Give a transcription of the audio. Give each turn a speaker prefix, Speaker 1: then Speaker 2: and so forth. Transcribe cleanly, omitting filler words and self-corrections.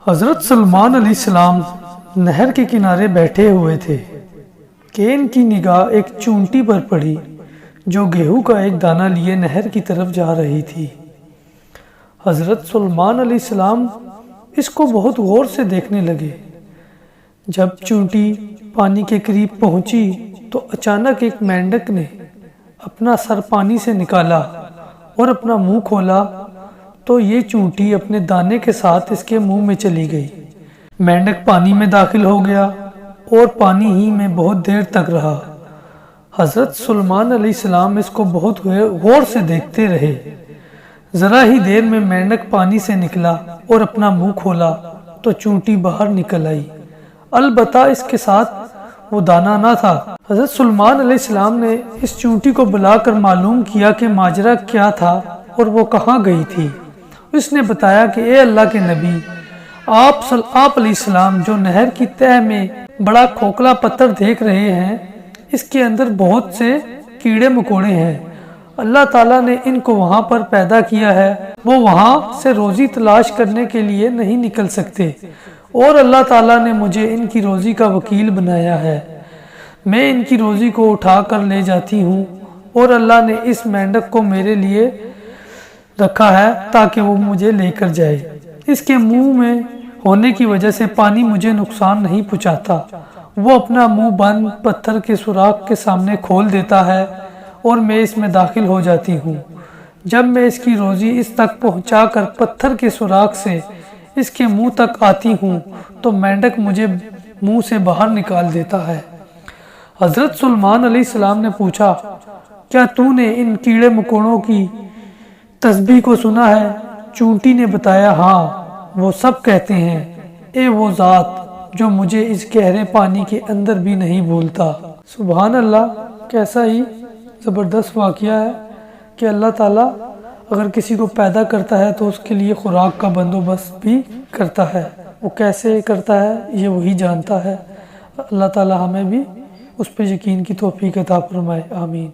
Speaker 1: حضرت سلمان علیہ السلام نہر کے کنارے بیٹھے ہوئے تھے کہ ان کی نگاہ ایک چونٹی پر پڑی جو گیہوں کا ایک دانہ لیے نہر کی طرف جا رہی تھی۔ حضرت سلمان علیہ السلام اس کو بہت غور سے دیکھنے لگے۔ جب چونٹی پانی کے قریب پہنچی تو اچانک ایک مینڈک نے اپنا سر پانی سے نکالا اور اپنا منہ کھولا تو یہ چونٹی اپنے دانے کے ساتھ اس کے منہ میں چلی گئی۔ مینڈک پانی میں داخل ہو گیا اور پانی ہی میں بہت دیر تک رہا۔ حضرت سلمان علیہ السلام اس کو بہت غور سے دیکھتے رہے۔ ذرا ہی دیر میں مینڈک پانی سے نکلا اور اپنا منہ کھولا تو چونٹی باہر نکل آئی، البتہ اس کے ساتھ وہ دانہ نہ تھا۔ حضرت سلمان علیہ السلام نے اس چونٹی کو بلا کر معلوم کیا کہ ماجرا کیا تھا اور وہ کہاں گئی تھی۔ اس نے بتایا کہ اے اللہ کے نبی، آپ علیہ السلام جو نہر کی تہہ میں بڑا کھوکھلا پتھر دیکھ رہے ہیں، اس کے اندر بہت سے کیڑے مکوڑے ہیں۔ اللہ تعالیٰ نے ان کو وہاں پر پیدا کیا ہے، وہ وہاں سے روزی تلاش کرنے کے لیے نہیں نکل سکتے، اور اللہ تعالیٰ نے مجھے ان کی روزی کا وکیل بنایا ہے۔ میں ان کی روزی کو اٹھا کر لے جاتی ہوں، اور اللہ نے اس مینڈک کو میرے لیے رکھا ہے تاکہ وہ مجھے لے کر جائے۔ اس کے منہ میں ہونے کی وجہ سے پانی مجھے نقصان نہیں پہنچاتا۔ وہ اپنا منہ بند پتھر کے سوراخ کے سامنے کھول دیتا ہے اور میں اس میں داخل ہو جاتی ہوں۔ جب میں اس کی روزی اس تک پہنچا کر پتھر کے سوراخ سے اس کے منہ تک آتی ہوں تو مینڈک مجھے منہ سے باہر نکال دیتا ہے۔ حضرت سلمان علیہ السلام نے پوچھا، کیا تو نے ان کیڑے مکوڑوں کی تسبیح کو سنا ہے؟ چونٹی نے بتایا، ہاں، وہ سب کہتے ہیں، اے وہ ذات جو مجھے اس گہرے پانی کے اندر بھی نہیں بھولتا۔ سبحان اللہ، کیسا ہی زبردست واقعہ ہے کہ اللہ تعالیٰ اگر کسی کو پیدا کرتا ہے تو اس کے لیے خوراک کا بندوبست بھی کرتا ہے۔ وہ کیسے کرتا ہے یہ وہی جانتا ہے۔ اللہ تعالیٰ ہمیں بھی اس پہ یقین کی توفیق عطا فرمائے، آمین۔